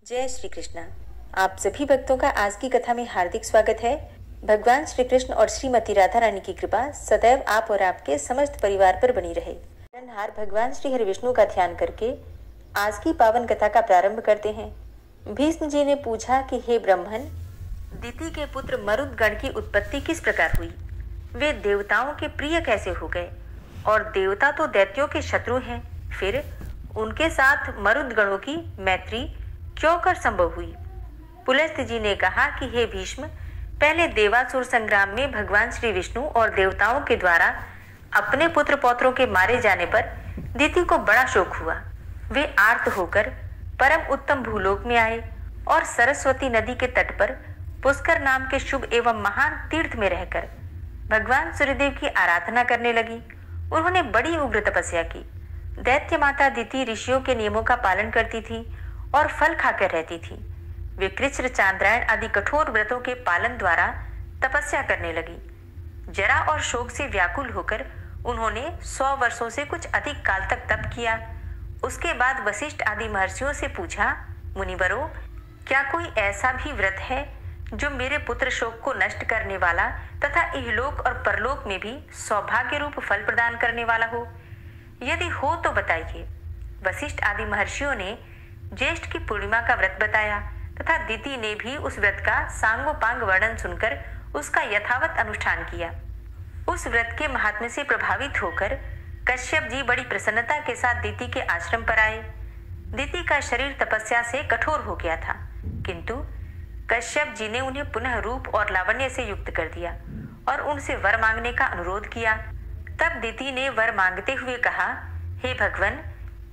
जय श्री कृष्ण। आप सभी भक्तों का आज की कथा में हार्दिक स्वागत है। भगवान श्री कृष्ण और श्रीमती राधा रानी की कृपा सदैव आप और आपके समस्त परिवार पर बनी रहे। हार भगवान श्री हरि विष्णु का ध्यान करके आज की पावन कथा का प्रारंभ करते हैं। भीष्म जी ने पूछा कि हे ब्रह्मन, दिति के पुत्र मरुदगण की उत्पत्ति किस प्रकार हुई? वे देवताओं के प्रिय कैसे हो गए? और देवता तो दैत्यों के शत्रु हैं, फिर उनके साथ मरुदगणों की मैत्री क्यों कर संभव हुई? पुलस्त्य जी ने कहा कि हे भीष्म, पहले देवासुर संग्राम में भगवान श्री विष्णु और देवताओं के द्वारा अपने पुत्र पौत्रों के मारे जाने पर दिति को बड़ा शोक हुआ। वे आर्त होकर परम उत्तम भूलोक में आए और सरस्वती नदी के तट पर पुष्कर नाम के शुभ एवं महान तीर्थ में रहकर भगवान सूर्यदेव की आराधना करने लगी। उन्होंने बड़ी उग्र तपस्या की। दैत्य माता दिति ऋषियों के नियमों का पालन करती थी और फल खाकर रहती थी। वे कृच्छ्र, चांद्रायण आदि कठोर व्रतों के पालन द्वारा तपस्या करने लगी। जरा और शोक से व्याकुल होकर उन्होंने 100 वर्षों से कुछ अधिक काल तक तप किया। उसके बाद वशिष्ठ आदि महर्षियों से पूछा, मुनिवरों, क्या कोई ऐसा भी व्रत है जो मेरे पुत्र शोक को नष्ट करने वाला तथा इहलोक और परलोक में भी सौभाग्य रूप फल प्रदान करने वाला हो? यदि हो तो बताइए। वशिष्ठ आदि महर्षियों ने ज्येष्ठ की पूर्णिमा का व्रत बताया तथा दिति ने भी उस व्रत का सांगोपांग वर्णन सुनकर उसका यथावत अनुष्ठान किया। उस व्रत के महात्म्य से प्रभावित होकर कश्यप जी बड़ी प्रसन्नता के साथ दिति के आश्रम पर आए। दिति का शरीर तपस्या से कठोर हो गया था, किंतु कश्यप जी ने उन्हें पुनः रूप और लावण्य से युक्त कर दिया और उनसे वर मांगने का अनुरोध किया। तब दिति ने वर मांगते हुए कहा, हे भगवन,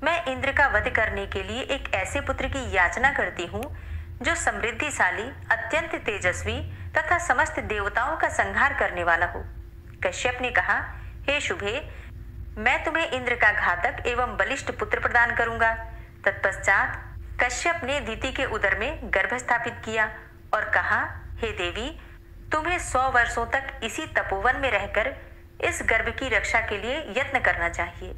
मैं इंद्र का वध करने के लिए एक ऐसे पुत्र की याचना करती हूँ जो समृद्धिशाली, अत्यंत तेजस्वी तथा समस्त देवताओं का संहार करने वाला हो। कश्यप ने कहा, हे शुभे, मैं तुम्हें इंद्र का घातक एवं बलिष्ठ पुत्र प्रदान करूंगा। तत्पश्चात कश्यप ने दिति के उदर में गर्भ स्थापित किया और कहा, हे देवी, तुम्हें 100 वर्षों तक इसी तपोवन में रहकर इस गर्भ की रक्षा के लिए यत्न करना चाहिए।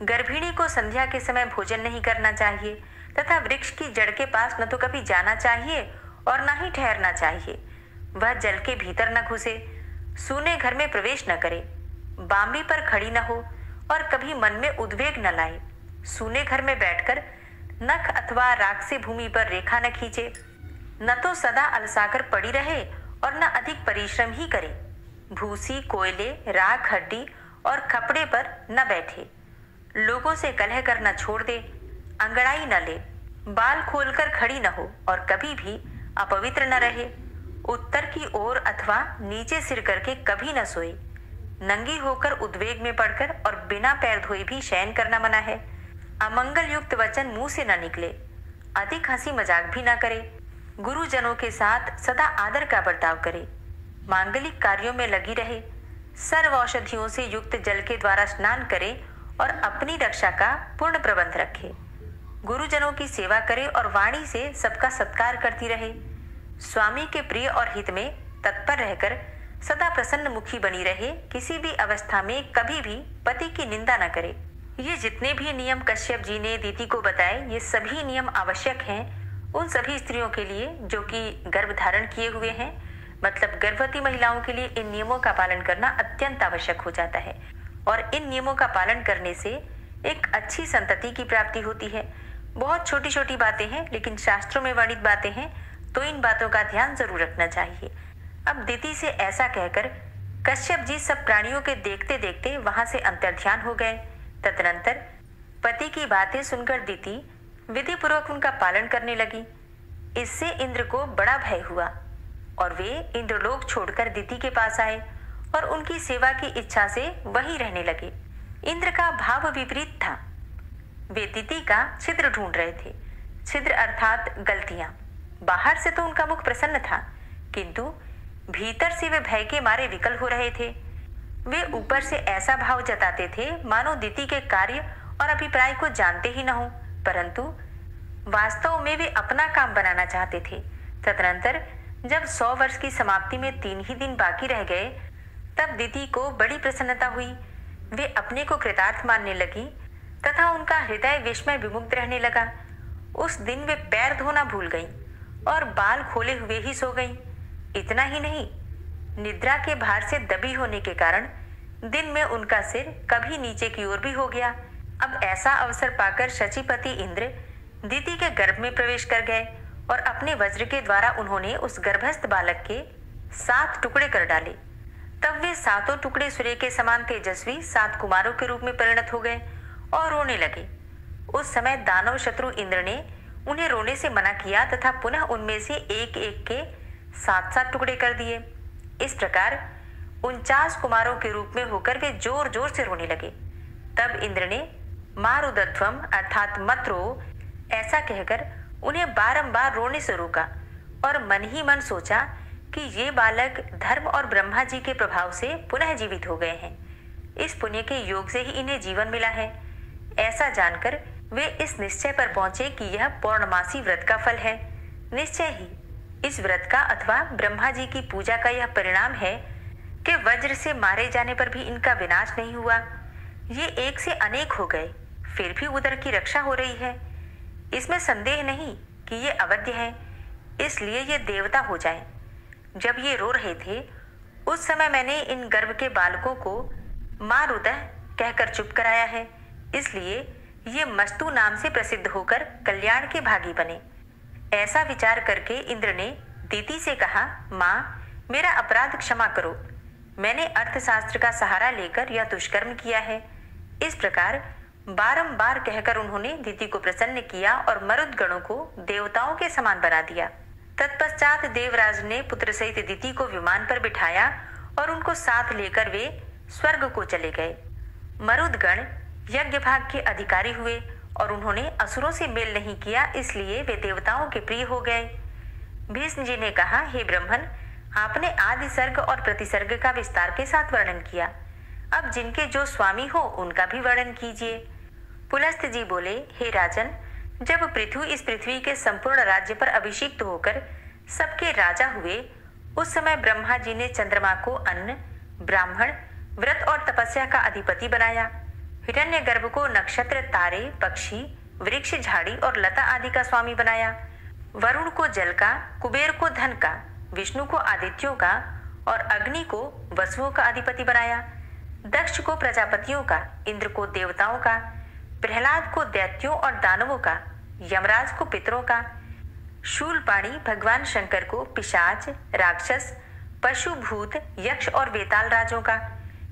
गर्भिणी को संध्या के समय भोजन नहीं करना चाहिए तथा वृक्ष की जड़ के पास न तो कभी जाना चाहिए और न ही ठहरना चाहिए। वह जल के भीतर न घुसे, सूने घर में प्रवेश न करे, बामरी पर खड़ी न हो और कभी मन में उद्वेग न लाए। सूने घर में बैठकर नख अथवा राख से भूमि पर रेखा न खींचे, न तो सदा अलसाकर पड़ी रहे और न अधिक परिश्रम ही करे। भूसी, कोयले, राख, हड्डी और खपड़े पर न बैठे। लोगों से कलह करना छोड़ दे, अंगड़ाई न ले, बाल खोलकर खड़ी न हो और कभी भी अपवित्र न रहे। उत्तर की ओर अथवा नीचे सिर करके कभी न सोए। नंगी होकर उद्वेग में पड़कर और बिना पैर धोए भी शयन करना मना है। अमंगल युक्त वचन मुंह से न निकले। अधिक हंसी मजाक भी न करे। गुरुजनों के साथ सदा आदर का बर्ताव करे। मांगलिक कार्यों में लगी रहे। सर्व औषधियों से युक्त जल के द्वारा स्नान करे और अपनी रक्षा का पूर्ण प्रबंध रखे। गुरुजनों की सेवा करे और वाणी से सबका सत्कार करती रहे। स्वामी के प्रिय और हित में तत्पर रहकर सदा प्रसन्न मुखी बनी रहे। किसी भी अवस्था में कभी भी पति की निंदा न करे। ये जितने भी नियम कश्यप जी ने दिति को बताए, ये सभी नियम आवश्यक हैं उन सभी स्त्रियों के लिए जो कि गर्भ धारण किए हुए हैं। मतलब गर्भवती महिलाओं के लिए इन नियमों का पालन करना अत्यंत आवश्यक हो जाता है और इन नियमों का पालन करने से एक अच्छी संतति की प्राप्ति होती है। बहुत छोटी छोटी बातें हैं, लेकिन शास्त्रों में वर्णित बातें हैं, तो इन बातों का ध्यान जरूर रखना चाहिए। अब दिति से ऐसा कहकर कश्यप जी सब प्राणियों के देखते देखते वहां से अंतर्ध्यान हो गए। तदनंतर पति की बातें सुनकर दिति विधि पूर्वक उनका पालन करने लगी। इससे इंद्र को बड़ा भय हुआ और वे इंद्रलोक छोड़कर दिति के पास आए और उनकी सेवा की इच्छा से वहीं रहने लगे। इंद्र का भाव विपरीत था। वे दिति का छिद्र ढूंढ रहे थे। छिद्र अर्थात गलतियां। बाहर से तो उनका मुख प्रसन्न था, किंतु भीतर से वे भय के मारे विकल हो रहे थे। वे ऊपर से ऐसा भाव जताते थे मानो दिति के कार्य और अभिप्राय को जानते ही न हो, परंतु वास्तव में वे अपना काम बनाना चाहते थे। तदनंतर जब 100 वर्ष की समाप्ति में 3 ही दिन बाकी रह गए, तब दिति को बड़ी प्रसन्नता हुई। वे अपने को कृतार्थ मानने लगी तथा उनका हृदय विस्मय विमुग्ध रहने लगा उस दिन वे पैर धोना भूल गईं और बाल खोले हुए ही सो गईं। इतना ही नहीं, निद्रा के भार से दबी होने के कारण दिन में उनका सिर कभी नीचे की ओर भी हो गया। अब ऐसा अवसर पाकर शचीपति इंद्र दिति के गर्भ में प्रवेश कर गए और अपने वज्र के द्वारा उन्होंने उस गर्भस्थ बालक के 7 टुकड़े कर डाले। तब वे 7 टुकड़े सूर्य के समान तेजस्वी 7 कुमारों के रूप में परिणत हो गए और रोने लगे। उस समय दानव शत्रु इंद्र ने उन्हें रोने से मना किया तथा पुनः उनमें से एक एक के 7 टुकड़े कर दिए। इस प्रकार 49 कुमारों के रूप में होकर वे जोर जोर से रोने लगे। तब इंद्र ने मारुदध्वम अर्थात मत रो ऐसा कहकर उन्हें बारंबार रोने से रोका और मन ही मन सोचा कि ये बालक धर्म और ब्रह्मा जी के प्रभाव से पुनः जीवित हो गए हैं। इस पुण्य के योग से ही इन्हें जीवन मिला है। ऐसा जानकर वे इस निश्चय पर पहुंचे कि यह पौर्णमासी व्रत का फल है। निश्चय ही इस व्रत का अथवा ब्रह्मा जी की पूजा का यह परिणाम है कि वज्र से मारे जाने पर भी इनका विनाश नहीं हुआ। ये एक से अनेक हो गए, फिर भी उदर की रक्षा हो रही है। इसमें संदेह नहीं कि ये अवध्य है, इसलिए ये देवता हो जाएं। जब ये रो रहे थे उस समय मैंने इन गर्भ के बालकों को मारुदह कहकर चुप कराया है, इसलिए ये मस्तु नाम से प्रसिद्ध होकर कल्याण के भागी बने। ऐसा विचार करके इंद्र ने दिति से कहा, माँ, मेरा अपराध क्षमा करो, मैंने अर्थशास्त्र का सहारा लेकर यह दुष्कर्म किया है। इस प्रकार बारंबार कहकर उन्होंने दिति को प्रसन्न किया और मरुद गणों को देवताओं के समान बना दिया। तत्पश्चात देवराज ने पुत्र सहित दिति को विमान पर बिठाया और उनको साथ लेकर वे स्वर्ग को चले गए। मरुदगण यज्ञ भाग के अधिकारी हुए और उन्होंने असुरों से मेल नहीं किया, इसलिए वे देवताओं के प्रिय हो गए। भीष्म जी ने कहा, हे ब्रह्मन, आपने आदि सर्ग और प्रतिसर्ग का विस्तार के साथ वर्णन किया, अब जिनके जो स्वामी हो उनका भी वर्णन कीजिए। पुलस्त्य जी बोले, हे राजन, जब पृथु इस पृथ्वी के संपूर्ण राज्य पर अभिषिक्त होकर सबके राजा हुए, उस समय ब्रह्मा जी ने चंद्रमा को अन्न, ब्राह्मण, व्रत और तपस्या का अधिपति बनाया। हिरण्यगर्भ को नक्षत्र, तारे, पक्षी, वृक्ष, झाड़ी और लता आदि का स्वामी बनाया। वरुण को जल का, कुबेर को धन का, विष्णु को आदित्यों का और अग्नि को वसुओं का अधिपति बनाया। दक्ष को प्रजापतियों का, इंद्र को देवताओं का, प्रहलाद को दैत्यों और दानवों का, यमराज को पितरों का, शूलपाणी भगवान शंकर को पिशाच, राक्षस, पशु, भूत, यक्ष और वेताल राजों का,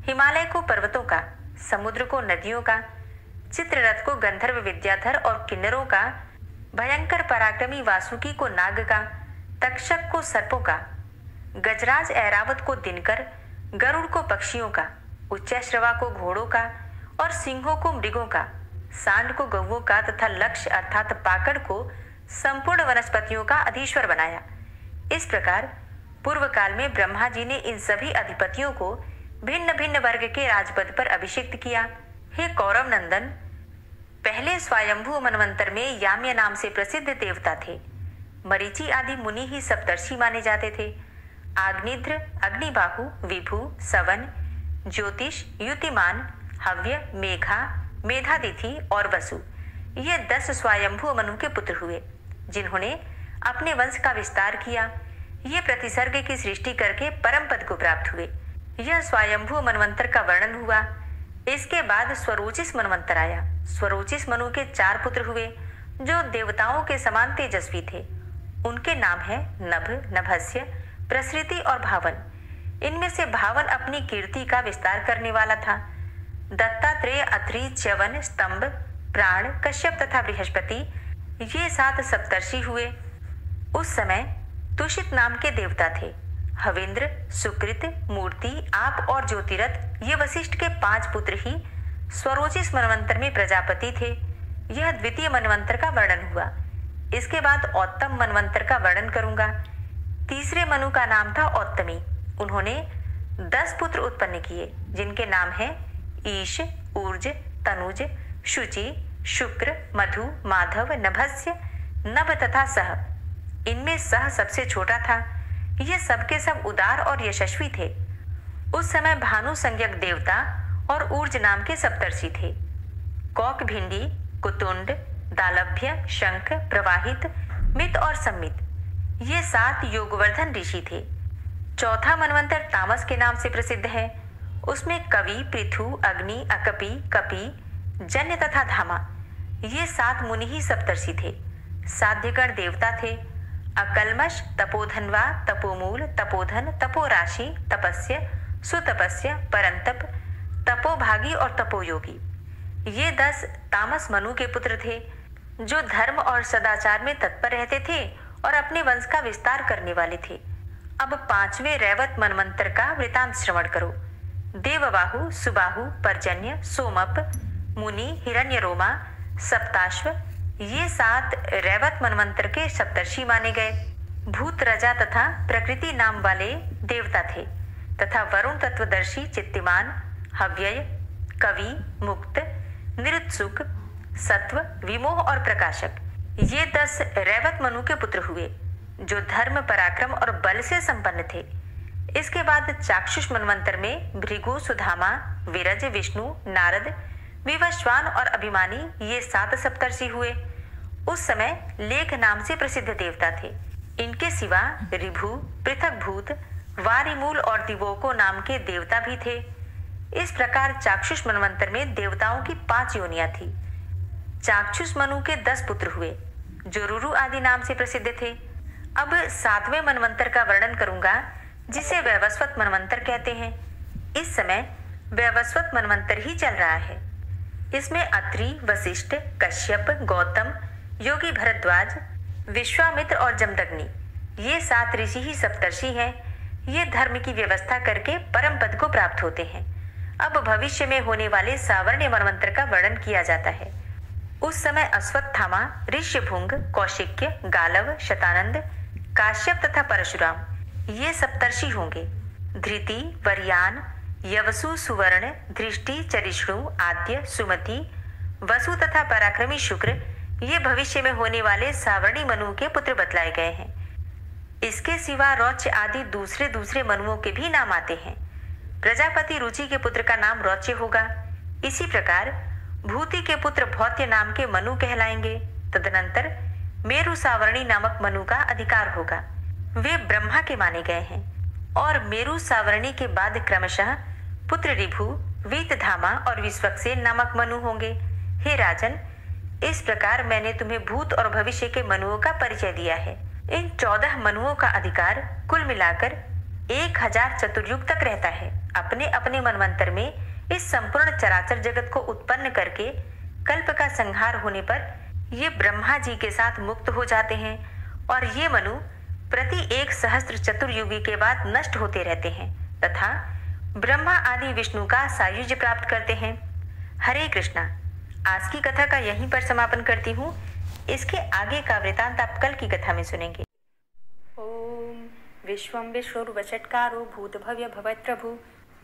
हिमालय को पर्वतों का, समुद्र को नदियों का, चित्ररथ को गंधर्व विद्याधर और किन्नरों का, भयंकर पराक्रमी वासुकी को नाग का, तक्षक को सर्पों का, गजराज ऐरावत को दिनकर, गरुड़ को पक्षियों का, उच्चैश्रवा को घोड़ों का और सिंहों को मृगों का, सांड को गौओं का तथा लक्ष्य अर्थात पाकड़ को संपूर्ण वनस्पतियों का अधीश्वर बनाया। इस प्रकार पूर्व काल में ब्रह्मा जी ने इन सभी अधिपतियों को भिन्न भिन्न वर्ग के राजपद पर अभिषिक्त किया। हे कौरव नंदन, पहले स्वयंभू मनवंतर में याम्य नाम से प्रसिद्ध देवता थे। मरीचि आदि मुनि ही सप्तर्षि माने जाते थे। आग्निध्र, अग्निबाहु, विभु, सवन, ज्योतिष, युतिमान, हव्य, मेघा, मेधातिथि और वसु, ये 10 स्वयंभू मनु के पुत्र हुए, जिन्होंने अपने वंश का विस्तार किया। ये प्रतिसर्ग की सृष्टि करके परम पद को प्राप्त हुए। यह स्वयंभू मनवंतर का वर्णन हुआ। इसके बाद स्वरोचिस मनवंतर आया। स्वरोचिस मनु के 4 पुत्र हुए, जो देवताओं के समान तेजस्वी थे। उनके नाम है नभ, नभस्य, प्रसृति और भावन। इनमें से भावन अपनी कीर्ति का विस्तार करने वाला था। दत्तात्रेय, अत्रि, च्यवन, स्तंभ, प्राण, कश्यप तथा बृहस्पति, ये 7 सप्तर्षि हुए। उस समय तुषित नाम के देवता थे। हविंद्र, सुकृत, मूर्ति, आप और ज्योतिरथ, ये वशिष्ठ के 5 पुत्र ही स्वरोचिस मनवंतर में प्रजापति थे। यह द्वितीय मनवंतर का वर्णन हुआ। इसके बाद औत्तम मनवंतर का वर्णन करूंगा। तीसरे मनु का नाम था औत्तमी। उन्होंने 10 पुत्र उत्पन्न किए, जिनके नाम हैं ईश, ऊर्ज, तनुज, शुचि, शुक्र, मधु, माधव, नभस्य, नभ तथा सह। इनमें सह सबसे छोटा था। ये सबके सब उदार और यशस्वी थे। उस समय भानु संज्ञक देवता और ऊर्ज नाम के सप्तर्षि थे। कौक भिंडी, कुतुंड, दालभ्य, शंख, प्रवाहित, मित और सम्मित ये 7 योगवर्धन ऋषि थे। चौथा मनवंतर तामस के नाम से प्रसिद्ध है। उसमें कवि, पृथु, अग्नि, अकपि, कपि, जन्य तथा धामा ये 7 मुनि ही सप्तर्षि थे। साध्यगण देवता थे। अकल्मष, तपोधनवा, तपोमूल, तपोधन, तपोराशि, तपस्य, सुतपस्य, परंतप, तपोभागी और तपोयोगी ये 10 तामस मनु के पुत्र थे, जो धर्म और सदाचार में तत्पर रहते थे और अपने वंश का विस्तार करने वाले थे। अब 5वें रैवत मनवंतर का वृतांत श्रवण करो। देवबाहु, सुबाहु, पर्जन्य, सोमप, मुनि, हिरण्यरोमा, सप्ताश्व ये 7 रैवत मनवंतर के सप्तर्षि माने गए। भूत, रजा तथा प्रकृति नाम वाले देवता थे तथा वरुण तत्वदर्शी, चित्तिमान, हव्यय, कवि, मुक्त, निरुत्सुक, सत्व, विमोह और प्रकाशक ये 10 रैवत मनु के पुत्र हुए, जो धर्म, पराक्रम और बल से संपन्न थे। इसके बाद चाक्षुष मनवंतर में भृगु, सुधामा, विरज, विष्णु, नारद, विवस्वान और अभिमानी ये 7 सप्तर्षि हुए। उस समय लेख नाम से प्रसिद्ध देवता थे। इनके सिवा ऋभु, पृथक भूत, वारिमूल और दिवोको नाम के देवता भी थे। इस प्रकार चाक्षुष मनवंतर में देवताओं की 5 योनियां थी। चाक्षुष मनु के 10 पुत्र हुए, जो रुरु आदि नाम से प्रसिद्ध थे। अब 7वें मनवंतर का वर्णन करूंगा, जिसे वैवस्वत मनवंतर कहते हैं। इस समय वैवस्वत मनवंतर ही चल रहा है। इसमें अत्रि, वशिष्ठ, कश्यप, गौतम, योगी भरद्वाज, विश्वामित्र और जमदग्नि ये 7 ऋषि ही सप्तर्षि हैं। ये धर्म की व्यवस्था करके परम पद को प्राप्त होते हैं। अब भविष्य में होने वाले सावर्ण्य मनवंतर का वर्णन किया जाता है। उस समय अश्वत्थामा, ऋष्यभुंग, कौशिक्य, गालव, शतानंद, काश्यप तथा परशुराम ये सप्तर्षि होंगे। धृति, वरियान, यवसु, सुवर्ण, धृष्टि, चरिष्णु, आद्य, सुमति, वसु तथा पराक्रमी शुक्र ये भविष्य में होने वाले सावर्णी मनु के पुत्र बतलाए गए हैं। इसके सिवा रौच्य आदि दूसरे मनुओं के भी नाम आते हैं। प्रजापति रुचि के पुत्र का नाम रौच्य होगा। इसी प्रकार भूति के पुत्र भौत्य नाम के मनु कहलाएंगे। तदनंतर मेरु सावर्णी नामक मनु का अधिकार होगा। वे ब्रह्मा के माने गए हैं। और मेरु सावर्णी के बाद क्रमशः पुत्र ऋभु, वीतधामा और विश्वक्सेन नामक मनु होंगे। हे राजन, इस प्रकार मैंने तुम्हें भूत और भविष्य के मनुओं का परिचय दिया है। इन 14 मनुओं का अधिकार कुल मिलाकर 1000 चतुर्युग तक रहता है। अपने अपने मनवंतर में इस संपूर्ण चराचर जगत को उत्पन्न करके कल्प का संहार होने पर ये ब्रह्मा जी के साथ मुक्त हो जाते हैं और ये मनु प्रति 1,000 चतुर्युगी के बाद नष्ट होते रहते हैं तथा ब्रह्मा आदि विष्णु का सायुज्य प्राप्त करते हैं। हरे कृष्णा। आज की कथा का यहीं पर समापन करती हूँ। इसके आगे का वृतांत आप कल की कथा में सुनेंगे। ओम विश्वं विष्णुर्वषट्कारो भूत भव्य भवत् प्रभु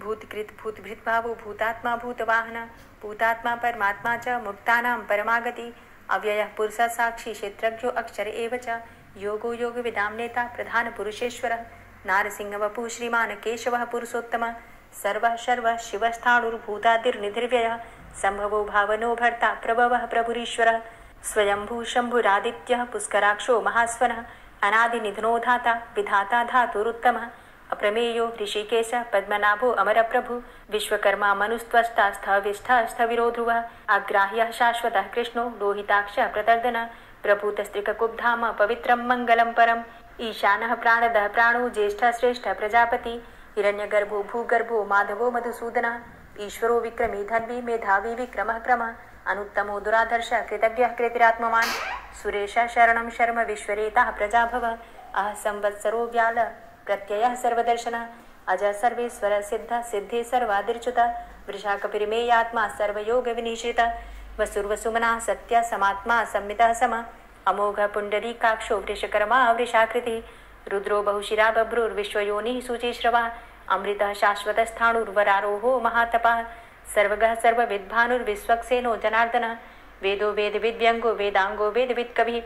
भूतकृत भूतभृत भावो भूतात्मा भूतवाहन भूतात्मा परमात्मा च मुक्तानां परमागति अव्ययः पुरुषः साक्षी क्षेत्रज्ञो अक्षर एव च योगो योग विदां नेता प्रधान पुरुषेश्वरः नारसिंह वपुः श्रीमान् केशवः पुरुषोत्तमः सर्वः शर्वः शिवस्थाणुर्भूतादिर्निधिर्व्ययः संभवो भावनो भर्ता प्रभवः प्रभुरीश्वरः स्वयंभू शंभुरादित्यः पुष्कराक्षो महास्वनः अनादिनिधनो धाता विधाता धातुरुत्तमः अप्रमेयो ऋषिकेश पद्मनाभो अमरप्रभु विश्वकर्मा मनुस्त्वष्टा स्थविष्ठः स्थविरो ध्रुवः अग्राह्यः शाश्वतः कृष्णो लोहिताक्षः प्रतर्दनः प्रभूतस्त्रिककुब्धाम पवित्रं मङ्गलं परम् ईशानः प्राणदः प्राणो ज्येष्ठः श्रेष्ठः प्रजापति हिरण्यगर्भो भूगर्भो माधवो मधुसूदनः ईश्वरो विक्रमी धन्वी मेधावी विक्रमः क्रमः अनुत्तमो दुराधर्षः कृतज्ञः कृतिरात्मवान् सुरेशः शरणं शर्म विश्वरेताः प्रजाभवः अह संवत्सरो व्याल प्रत्ययः सर्वदर्शनः अजः सर्वेश्वरः सिद्धः सिद्धे सर्वादिर्च्युतः वृषाकपिर्मेयात्मा सर्वयोग विनिश्रितः वसुर्वसुमनः सत्यः समात्मा संमितः समः अमोघ पुण्डरीकाक्षो वृषकर्मा वृषाकृतिः रुद्रो बहुशिरा बभ्रुर्विश्वयोनिः शुचिश्रवः अमृतः शाश्वतस्थाणुर्वरारोहो महातपः सर्वगः सर्वविद्भानुर्विश्वक्सेनो जनार्दनः वेदो वेदविद्व्यङ्गो वेदांगो वेदवित्कविः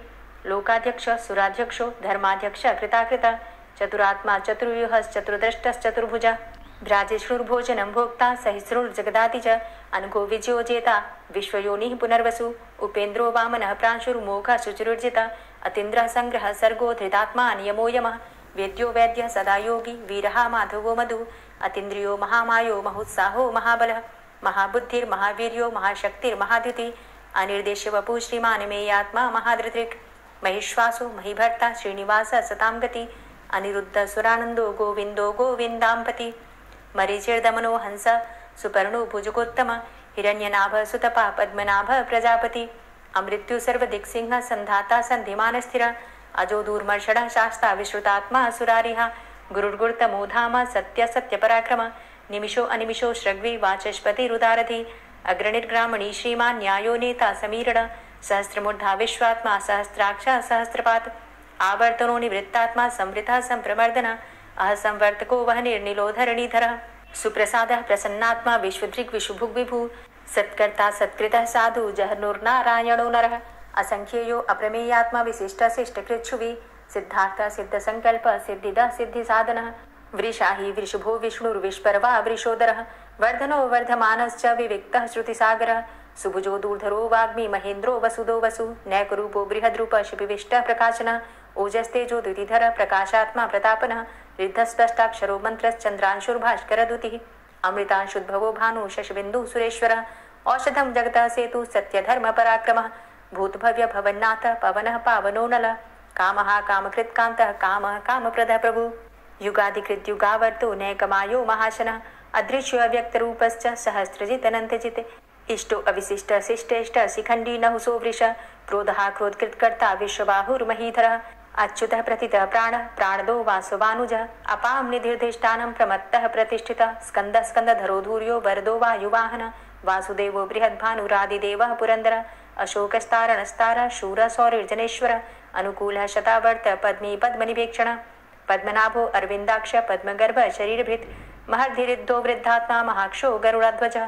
लोकाध्यक्षः सुराध्यक्षो धर्माध्यक्षः कृताकृतः चतुरात्मा चतुर्व्यूहः चतुर्द्रष्टश्चतुर्भुजः भ्राजिष्णुर्भोजनं भोक्ता सहिष्णुर्जगदाति च अनघो विजयो जेता विश्वयोनिः पुनर्वसु उपेन्द्रो वामनः प्रांशुर्मोघः शुचिरुर्जितः अतीन्द्रः संग्रहः सर्गो धृतात्मा नियमो यमः वेद्यो वैद्यः सदा योगी वीरः माधवो मधु अतीन्द्रियो महामायो महोत्साहो महाबलः महाबुद्धिर्महावीर्यो महाशक्तिर्महाद्युति अनिर्देश्य वपु श्रीमान मेयात्मा महाधृतिर् महिश्वासो महीभर्ता श्रीनिवास सतां गति अनिरुद्ध सुरानंदो गोविंदो गोविंदांपति मरीचिर्दमनो हंस सुपर्णो भुजगोत्तम हिरण्यनाभ सुतपा पद्मनाभ प्रजापति अमृत्यु सर्वदिक्सिंह संधाता संधिमान स्थिर अजो दूर्मर्षण शास्ता विश्रुतात्मा सुरारिहा गुरुर्गुर्तमो धाम सत्य सत्य पराक्रम निमिषो अनिमिषो श्रग्वी वाचस्पति रुदारधि अग्रणिर्ग्रामणी श्रीमान न्यायो नेता समीरण सहस्रमूर्धा विश्वात्मा सहस्राक्ष सहस्रपात आवर्तनो निवृत्तात्मा संवृता संप्रमर्दन अहसंवर्तको वह निर्निलोधरणीधर सुप्रसादः प्रसन्नात्मा विश्वदृक् विशुभुग् विभु सत्कर्ता सत्कृतः साधु जहनुर्नारायणो नरः असंख्येयो अप्रमेयात्मा विशिष्ट शिष्टकृच्छुवि सिद्धार्थ सिद्ध संकल्प सिद्धिद सिद्धि साधनः वृषाहि वृषभो विष्णुर्विष्पर्वा वृषोदरः वर्धनो वर्धमानश्च विविक्तः श्रुतिसागरः सुभुजो दूर्धरो वाग्मी महेन्द्रो वसुदो वसु नैकरूपो बृहद्रूप शिपिविष्टः प्रकाशनः ओजस्तेजो द्युतिधर प्रकाशात्मा प्रतापनः रिद्धस्पष्टाक्षरो मन्त्रश्चन्द्रांशुर्भास्करद्युतिः अमृतांशुद्भवो भानु शशबिन्दुः सुरेश्वरः औषधं जगतः सेतु सत्यधर्म पराक्रमः भूतभव्य भवन्नाथ पवनः पावनो नलः कामः कामकृत्कान्तः कामः कामप्रदः प्रभु युगाधिकृत युगावर्तो नैकमायो महाशनः अदृश्यो अव्यक्तरूपश्च सहस्रजित् अनन्तजित् इष्टो अविशिष्ट शिष्टेष्ट शिखण्डी नहुसो वृष क्रोधः क्रोधकृत्कर्ता विश्वबाहुर्महीधरः अच्युतः प्रतितः प्राणः प्राणदो वासवानुजः अपां निधिर्धिष्ठानं प्रमत्तः प्रतिष्ठितः स्कन्दः स्कन्दधरो धूर्यो वरदो वायुवाहनः वासुदेवो बृहद्भानुरादिदेवः पुरन्दरः अशोकस्तारणस्तारः शूरः सौरिर्जनेश्वरः अनुकूलः शतावर्त पद्मी पद्मनिभेक्षणः पद्मनाभो अरविन्दाक्ष पद्मगर्भ शरीरभृत् महर्धिरिद्धो वृद्धात्मा महाक्षो गरुडाध्वजः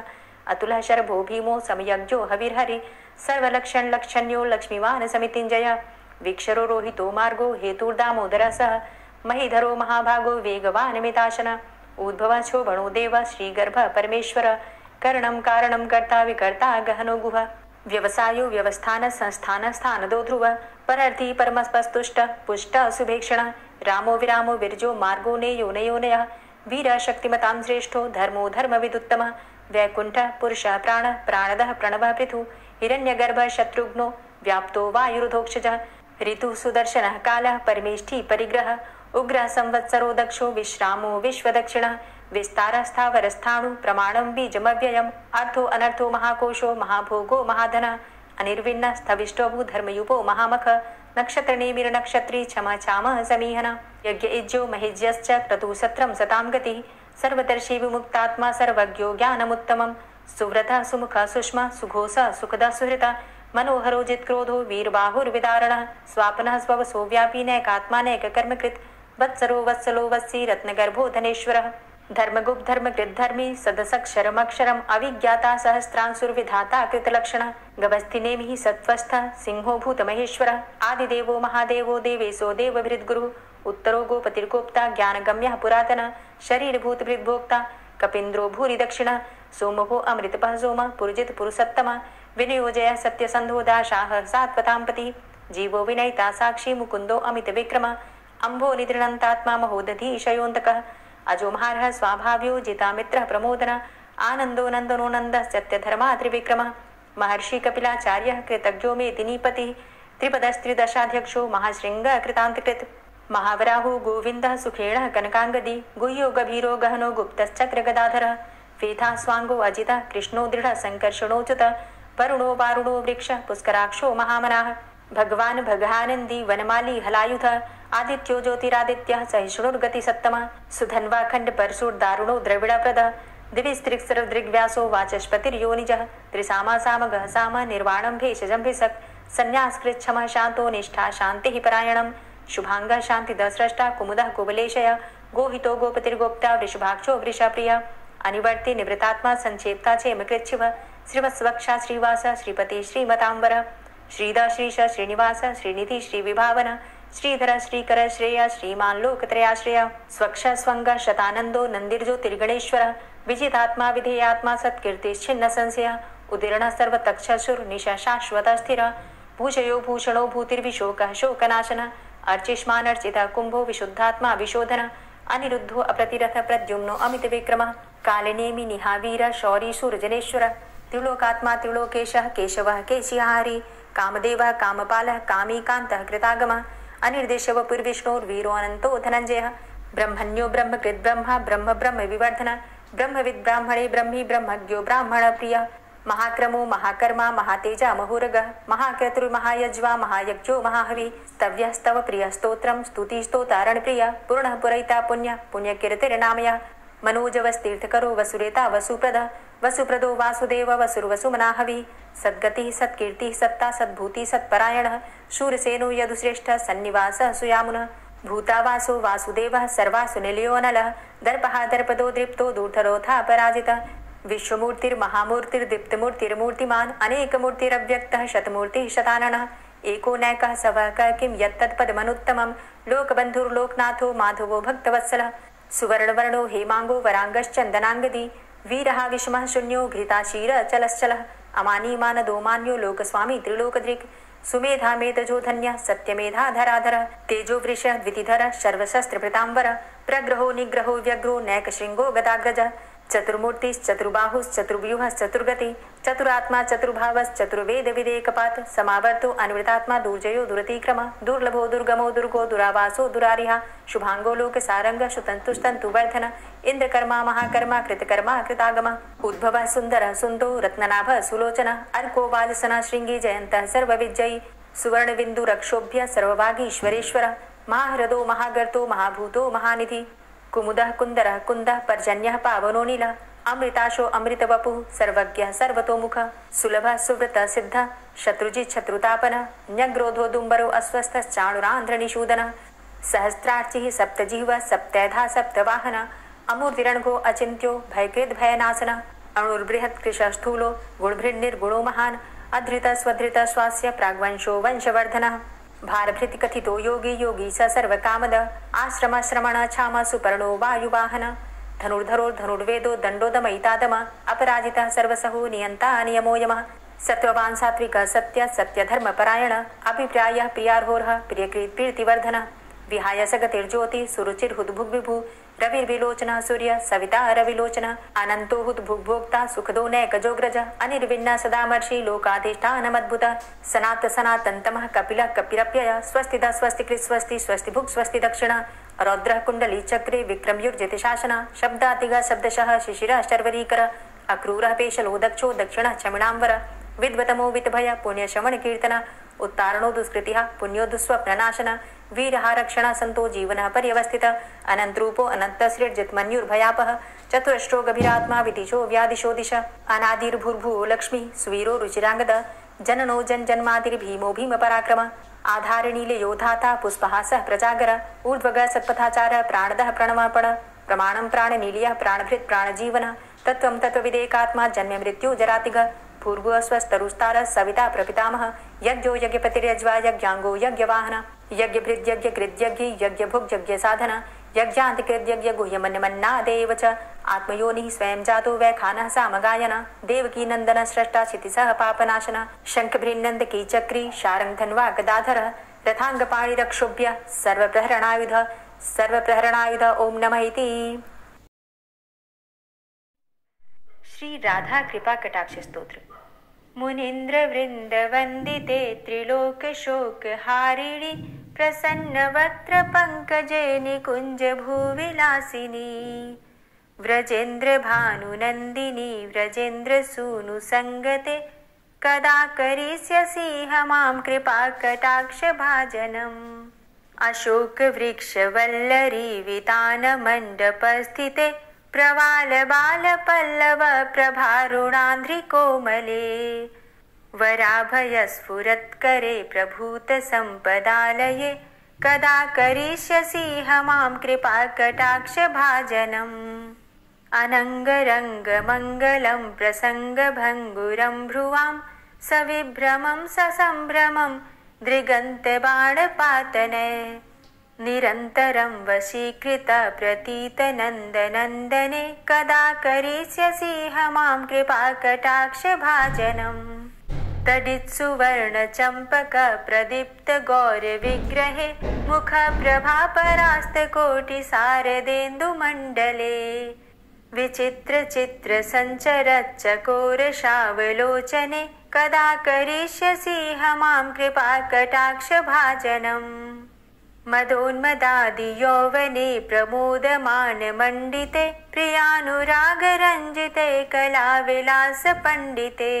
अतुलः शर्भो भीमो समयज्ञो हविर्हरि सर्वलक्षणलक्षण्यो लक्ष्मीवान् समितिञ्जयः वीक्षरो रोहितो मार्गो हेतुर्दामोदरः सः महीधरो महाभागो वेगवान् मिताशनः उद्भवः शोभणो देवः श्रीगर्भः परमेश्वरः करणं कारणं कर्ता विकर्ता गहनो गुहः व्यवसायो व्यवस्थान संस्थान स्थानदो ध्रुवः परर्थी परमस्पस्तुष्टः पुष्टः सुभेक्षणः रामो विरामो विरजो मार्गो नेयो नयोनयः वीरः शक्तिमतां श्रेष्ठो धर्मो धर्मविदुत्तमः वैकुण्ठः पुरुषः प्राणः प्राणदः प्रणवः पृथु हिरण्यगर्भः शत्रुघ्नो व्याप्तो वायुरुधोक्षजः ऋतुः सुदर्शनः कालः परमेष्ठी परिग्रहः उग्रः संवत्सरो दक्षो विश्रामो विश्वदक्षिणः विस्तारस्थावरस्थाणु प्रमाणं बीजमव्ययम् अर्थो अनर्थो महाकोशो महाभोगो महाधनः अनिर्विण्णः स्थविष्टो भूधर्मयुपो महामख नक्षत्रनेमिर्नक्षत्री क्षमा चामः समीहनः यज्ञ इज्यो महेज्यश्च क्रतुसत्रं सतां गतिः सर्वदर्शी विमुक्तात्मा सर्वज्ञो ज्ञानमुत्तमं सुव्रतः सुमुखः सुष्मा सुघोषः सुखदः सुहृतः मनोहरो जित्क्रोधो वीरबाहुर्विदारणः स्वापनः स्ववसो व्यापी नैकात्मा नैककर्मकृत् वत्सरो वत्सलो वत्सी रत्नगर्भो धनेश्वरः धर्मगुप्त धर्मकृत धर्मी सदसक्षरमक्षरम् अविज्ञाता सहस्रांशुर्विधाता कृतलक्षणः गवस्थिनेमिः सत्त्वस्थः सिंहो भूतमहेश्वरः आदिदेवो महादेवो देवेशो देवभृद्गुरुः उत्तरो गोपतिर्गोप्ता ज्ञानगम्यः पुरातनः शरीरभूतभृद्भोक्ता कपीन्द्रो भूरि दक्षिणः सोमभो अमृतपः सोमः पुरुजित पुरुषोत्तमः विनियोजयः सत्यसन्धो दाशाः सात्वताम्पतिः जीवो विनयिता साक्षी मुकुन्दो अमितविक्रमः अम्भो निधृणन्तात्मा महोदधीशयोऽन्तकः अजोमहारः स्वाभाव्यो जितामित्रः प्रमोदनः आनन्दो नन्दनो नन्दः सत्यधर्मा त्रिविक्रमः महर्षि कपिलाचार्यः कृतज्ञो मेदिनीपतिः त्रिपदस्त्रिदशाध्यक्षो महाशृङ्गः कृतान्तकृत् महावराहो गोविन्दः सुखेणः कनकाङ्गदी गुह्यो गभीरो गहनो गुप्तश्चक्रगदाधरः वेधा स्वाङ्गो अजितः कृष्णो दृढः सङ्कर्षणोच्युतः वरुणो वारुणो वृक्षः पुष्कराक्षो महामनाः भगवान् भगानन्दी वनमाली हलायुधः आदित्यो ज्योतिरादित्यः सहिष्णुर्गतिसत्तमः सुधन्वा खण्डपरशुर्दारुणो द्रविडप्रदः दिविस्त्रिक्सरदृग्व्यासो वाचस्पतिर्योनिजः त्रिसामा सामगः साम निर्वाणं भेषजं भिषक् संन्यासकृच्छमः शान्तो निष्ठा शान्तिः परायणं शुभाङ्गः शान्तिदः स्रष्टा कुमुदः कुवलेशय गोहितो गोपतिर्गोप्ता वृषभाक्षो वृषप्रियः अनिवर्ति निवृतात्मा संक्षेप्ता चेमकृच्छिव श्रीवत्सवक्षा श्रीवास श्रीपति श्रीमताम्बर श्रीदा श्रीश श्रीनिवास श्रीनिधि श्रीविभावन श्रीधर श्रीकर श्रेय श्रीमान लोकत्रयाश्रय स्वक्ष स्वंग शतानंदो नंदिर्ज्योतिर्गणेश्वर विजितात्मा विधेयात्मा सत्कीर्तिश्चिन्न संशय उदीर्णः सर्वतक्षसुर्निशः शाश्वतः स्थिरः भूषयो भूषणो भूतिर्विशोकः शोकनाशनः अर्चिष्मानर्चितः कुम्भो विशुद्धात्मा विशोधनः अनिरुद्धो अप्रतिरथ प्रद्युम्नो अमितविक्रमः कालिनेमि निहावीरः शौरी सूर्यजनेश्वरः त्रिलोकात्मा त्रिलोकेशः केशवः केशिहारी कामदेवः कामपालः कामीकान्तः कृतागमः अनिर्देशवपुर्विष्णोर्वीरो अनन्तो धनञ्जयः ब्रह्मण्यो ब्रह्मकृत् ब्रह्मा ब्रह्म ब्रह्म विवर्धनः ब्रह्मविद् ब्राह्मणे ब्रह्मी ब्रह्मज्ञो ब्राह्मणप्रियः महाक्रमो महाकर्मा महातेजा महोरगः महाक्रतुर्महायज्वा महायज्ञो महाहवि स्तव्यः स्तव प्रियः स्तोत्रं स्तुतिस्तोतारणप्रियः पूर्णः पुरैता पुण्यः पुण्यकीर्तिर्नामयः मनोजवस्तीर्थकरो वसुरेता वसुप्रदः वसुप्रदो वासुदेव वसुर्वसुमनाहवि सद्गतिः सत्कीर्तिः सत्ता सद्भूतिः सत्परायणः शूरसेनो यदुश्रेष्ठः सन्निवासः सुयामुनः भूतावासो वासुदेवः सर्वासु निलयो नलः दर्पः दर्पदो दृप्तो दूर्धरोधा पराजितः विश्वमूर्तिर्महामूर्तिर्दीप्तमूर्तिर्मूर्तिमान् अनेकमूर्तिरव्यक्तः शतमूर्तिः शताननः एको नैकः सवः किं यत्तत्पदमनुत्तमं लोकबन्धुर्लोकनाथो माधवो भक्तवत्सलः सुवर्णवर्णो हेमांगो वरांगश्चन्दनांगदी वीरः विषमः शून्यो घृताशीरचलश्चलः अमानीमानदो मान्यो लोकस्वामी त्रिलोकदृक् सुमेधा मेधजो धन्यः सत्यमेधा धराधरः तेजो वृषः द्वितिधरः सर्वशस्त्रभृताम्बरः प्रग्रहो निग्रहो व्यग्रो नैकशृङ्गो गदाग्रजः चतुर्मूर्तिश्चतुर्बाहुश्चतुर्व्यूहश्चतुर्गति चतुरात्मा चतुर्भावश्चतुर्वेद विदेकपात् समावर्तो अनिवृतात्मा दुर्जयो दुरतिक्रमः दुर्लभो दुर्गमो दुर्गो दुरावासो दुरारिहा शुभांगो लोकसारंगः सुतन्तुस्तन्तुवर्धन इंद्रकर्मा महाकर्मा कृतकर्मा कृतागमः उद्भवः सुन्दरः सुन्दो रत्ननाभः सुलोचनः अर्को वाजसनः शृङ्गी जयन्तः सर्वविजयी सुवर्णबिन्दुरक्षोभ्य सर्वभागीश्वरेश्वरः महाहृदो महागर्तो महाभूतो महानिधि कुमुदः कुन्दरः कुन्दः पर्जन्यः पावनो नीलः अमृताशो अमृतवपुः सर्वज्ञः सर्वतोमुखः सुलभः सुव्रतः सिद्धः शत्रुजित् शत्रुतापनः न्यग्रोधो दुम्बरो अस्वस्थश्चाणुरान्ध्रनिषूदनः सहस्रार्चिः सप्तजिह्वः सप्तैधा सप्तवाहनः अमूर्तिरणघो अचिन्त्यो भयकृद् भयनाशनः अणुर्बृहत्कृशः स्थूलो गुणभृन्निर्गुणो महान् अधृतः स्वधृतः स्वास्य प्राग्वंशो वंशवर्धनः भारभृति कथितो योगी योगी स सर्वकामद आश्रम श्रमण क्षाम सुपर्णो वायुवाहन धनुर्धरो धनुर्वेदो दण्डोदमयितादम अपराजितः सर्वसहो नियन्ता नियमो यमः सत्ववान् सात्विकः सत्य सत्यधर्मपरायण अभिप्रायः प्रियार्होर्ह प्रियकृत् प्रीतिवर्धनः विहाय सगतिर्ज्योति सुरुचिर्हुद्भुग्विभु रविर्विलोचनः सूर्य सविता रविलोचनः अनन्तो हुद्भुग्भोक्ता सुखदो नैकजोग्रज अनिर्विण्ण सदामर्षि लोकाधिष्ठानमद्भुतः सनात सनातन्तमः कपिलः कपिरप्यय स्वस्तिदा स्वस्तिकृत् स्वस्ति स्वस्तिभुक् स्वस्ति दक्षिणः रौद्रः कुण्डली चक्रे विक्रमयुर्जित शासनः शब्दातिगः शब्दशः शिशिरः शर्वरीकर अक्रूरः पेशलो दक्षो दक्षिणः क्षमिणाम्बर विद्वतमो वितभय पुण्यशमन कीर्तन उत्तारणो दुष्कृतिः पुण्यो दुःस्वप्ननाशन वीरः रक्षण संतो जीवनः पर्यवस्थितः अनन्तरूपो अनन्तसृर्जितमन्युर्भयापः चतुरष्ट्रो गभीरात्मा विदिशो व्यादिशो दिश अनादिर्भूर्भुवो लक्ष्मी सुवीरो रुचिरांगद जननो जन्मादिर्भीमो भीम पराक्रम आधारणीले योधाता पुष्पहासः प्रजागर ऊर्ध्वगः सत्पथाचारः प्राणदः प्रणवपण प्रमाणं प्राणनीलियः प्राणभृत् प्राणजीवन तत्त्वं तत्त्वविदेकात्मा जन्म मृत्यु जरातिगः पूर्व स्वस्तरुस्तारः सविता प्रपितामह यज्ञो यज्ञपतिर्यज्वा यज्ञांगो यज्ञवाहन यज्ञभृद् यज्ञकृद्यज्ञ यज्ञभुक् यज्ञसाधन यज्ञान्तिकृद्यज्ञ गुह्यमन्यमन्नादेव च आत्मयोनिः स्वयं जातो वैखानः सामगायन देवकी नन्दन स्रष्टा क्षितिसः पापनाशन शङ्खभृन्नन्दकी चक्री शारङ्गधन्वा गदाधरः रथाङ्गपाणिरक्षोभ्य सर्वप्रहरणायुध ओम नमः इति। श्री राधा कृपा कटाक्ष स्तोत्र। मुनीन्द्र वृंद वंदिते त्रिलोक शोक हारिणी प्रसन्न वक्त्र पंकजे निकुंज भूविलासिनी व्रजेन्द्र भानुनंदिनी व्रजेन्द्र सूनु संगते कदा करिष्यसि हमां कृपा कटाक्ष भाजनम् अशोक वृक्ष वल्लरी वितान मंडप स्थिते प्रवाल बाल पल्लव प्रभारुणांध्रि कोमले वराभय स्फुरत्करे प्रभूत संपदालये कदा करिष्यसि हमां कृपा कटाक्ष भाजनम् अनंगरंग मंगलं प्रसंग भंगुरं भ्रुवां सविभ्रमं ससंभ्रमं दृगन्त बाणपातने निरन्तरं वशीकृत प्रतीतनन्दनन्दने कदा करिष्यसि मां कृपाकटाक्षभाजनम् तडित्सुवर्णचम्पकप्रदीप्तगौरविग्रहे मुखप्रभापरास्तकोटिशारदेन्दुमण्डले विचित्रचित्रसञ्चरच्चकोरशावलोचने कदा करिष्यसि मां कृपाकटाक्षभाजनम् मदोन्मदादियौवने प्रमोदमानमण्डिते प्रियानुरागरञ्जिते कलाविलासपण्डिते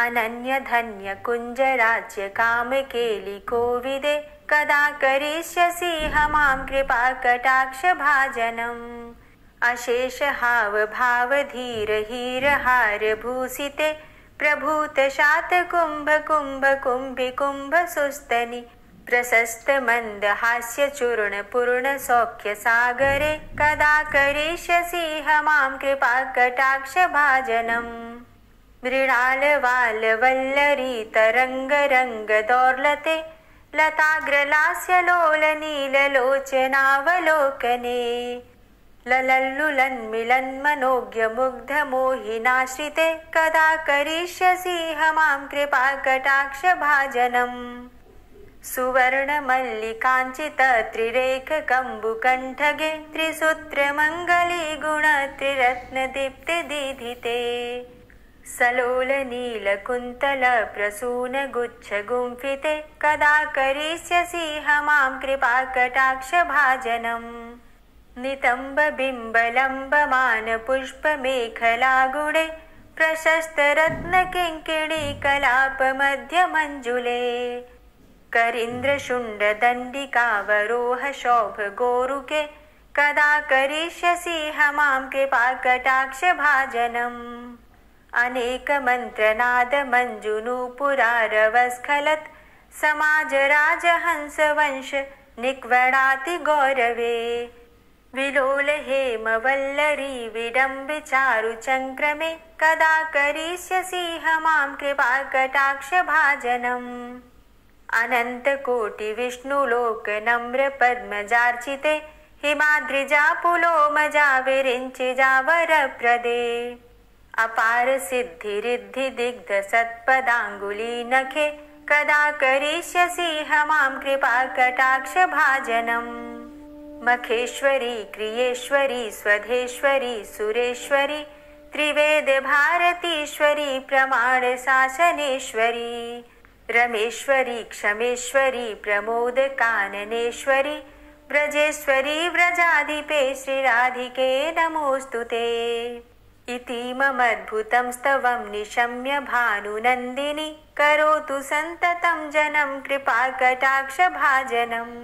अनन्यधन्यकुञ्जराज्यकामकेलिकोविदे कदा करिष्यसि मां कृपाकटाक्षभाजनम् अशेषहावभावधीरहीरहारभूषिते प्रभूतशातकुम्भकुम्भकुम्भिकुम्भसुस्तनि प्रशस्तमन्दहास्यचूर्णपूर्णसौख्यसागरे कदा करिष्यसि मां कृपाकटाक्षभाजनम् मृणालवालवल्लरीतरङ्गरङ्गदौर्लते लताग्रलास्यलोलनीललोचनावलोकने ललल्लुलन्मिलन्मनोज्ञमुग्धमोहिनाश्रिते कदा करिष्यसि मां कृपाकटाक्षभाजनम् सुवर्णमल्लिकाञ्चितत्रिरेखकम्बुकण्ठगे त्रिसूत्रमङ्गलीगुणत्रिरत्नदीप्तिदीधिते सलोलनीलकुन्तलप्रसूनगुच्छगुम्फिते कदा करिष्यसि मां कृपाकटाक्षभाजनम् नितम्बबिम्बलम्बमानपुष्पमेखलागुणे प्रशस्तरत्नकिङ्किणीकलापमध्यमञ्जुले करीन्द्रशुण्डदण्डिकावरोहशोभगोरुके कदा करिष्यसि मां कृपाकटाक्षभाजनम् अनेकमन्त्रनादमञ्जुनूपुरारवस्खलत् समाजराजहंसवंश निक्वणाति गौरवे विलोलहेमवल्लरी विडम्बिचारुचङ्क्रमे कदा करिष्यसि मां कृपाकटाक्षभाजनम् अनन्तकोटिविष्णुलोकनम्रपद्मजार्चिते हिमाद्रिजापुलोमजा विरिञ्चिजावरप्रदे अपारसिद्धिरिद्धिदिग्धसत्पदाङ्गुलीनखे कदा करिष्यसि मां कृपाकटाक्षभाजनम् मखेश्वरी क्रियेश्वरी स्वधेश्वरी सुरेश्वरी त्रिवेदभारतीश्वरी प्रमाणशासनेश्वरी रमेश्वरी क्षमेश्वरी प्रमोदकाननेश्वरी व्रजेश्वरी व्रजाधिपे श्रीराधिके नमोऽस्तुते इतीममद्भुतं स्तवं निशम्य भानुनन्दिनी करोतु सन्ततं जनं कृपाकटाक्षभाजनम्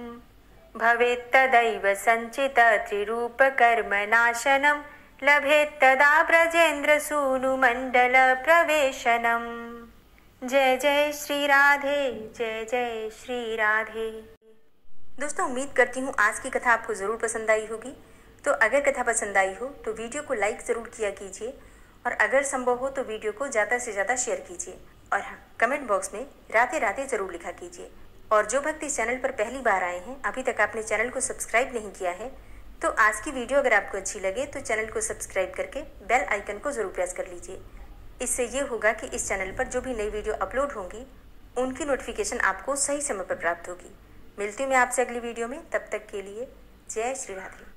भवेत्तदैव सञ्चितत्रिरूपकर्मनाशनं लभेत्तदा ब्रजेन्द्रसूनुमण्डलप्रवेशनम् जय जय श्री राधे, जय जय श्री राधे। दोस्तों, उम्मीद करती हूँ आज की कथा आपको ज़रूर पसंद आई होगी। तो अगर कथा पसंद आई हो तो वीडियो को लाइक ज़रूर किया कीजिए और अगर संभव हो तो वीडियो को ज़्यादा से ज़्यादा शेयर कीजिए। और हाँ, कमेंट बॉक्स में राधे राधे ज़रूर लिखा कीजिए। और जो भक्त इस चैनल पर पहली बार आए हैं, अभी तक आपने चैनल को सब्सक्राइब नहीं किया है, तो आज की वीडियो अगर आपको अच्छी लगे तो चैनल को सब्सक्राइब करके बेल आइकन को ज़रूर प्रेस कर लीजिए। इससे ये होगा कि इस चैनल पर जो भी नई वीडियो अपलोड होंगी उनकी नोटिफिकेशन आपको सही समय पर प्राप्त होगी। मिलती हूँ मैं आपसे अगली वीडियो में, तब तक के लिए जय श्री राधे।